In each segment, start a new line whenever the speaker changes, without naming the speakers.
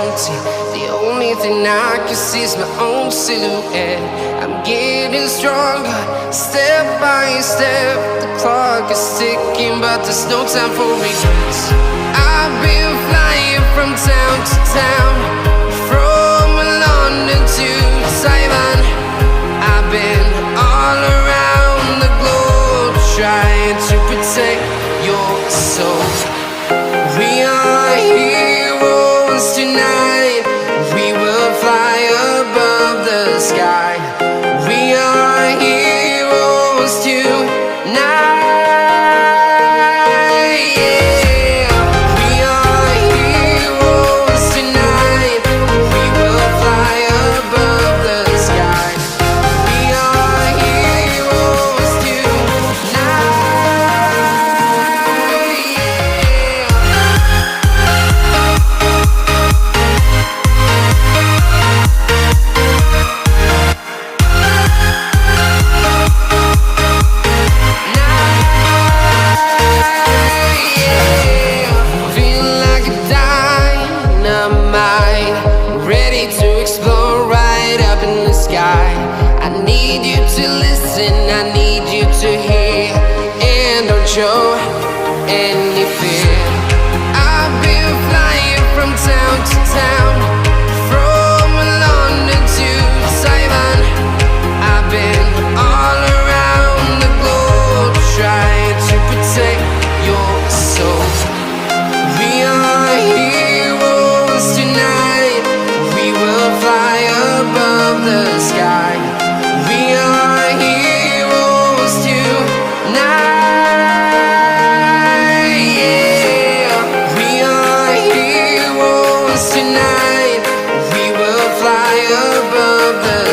empty. The only thing I can see is my own silhouette. I'm getting stronger, step by step. The clock is ticking, but there's no time for regrets. I've been flying from town to town, from London to Taiwan. I've been all around the globe, trying to protect your soul. We are heroes tonight. We will fly above the sky. We are heroes tonight. Show any fear. I've been flying from town to town, from London to Taiwan. I've been all around the globe, trying to protect your soul. We are heroes tonight. We will fly above the sky. We are heroes tonight.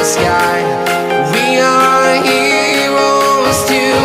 Sky. We are heroes tonight.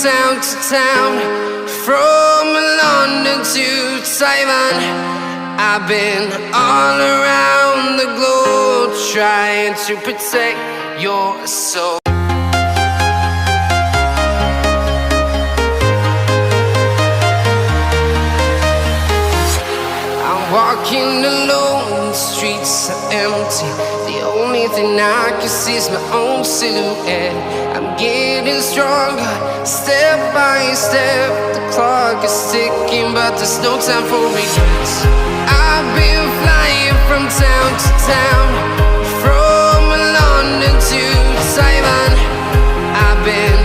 Town to town, from London to Taiwan. I've been all around the globe, trying to protect your soul. I'm walking alone, the streets are empty. The only thing I can see is my own silhouette. I'm getting stronger, step by step. The clock is ticking, but there's no time for regrets. I've been flying from town to town, from London to Taiwan. I've been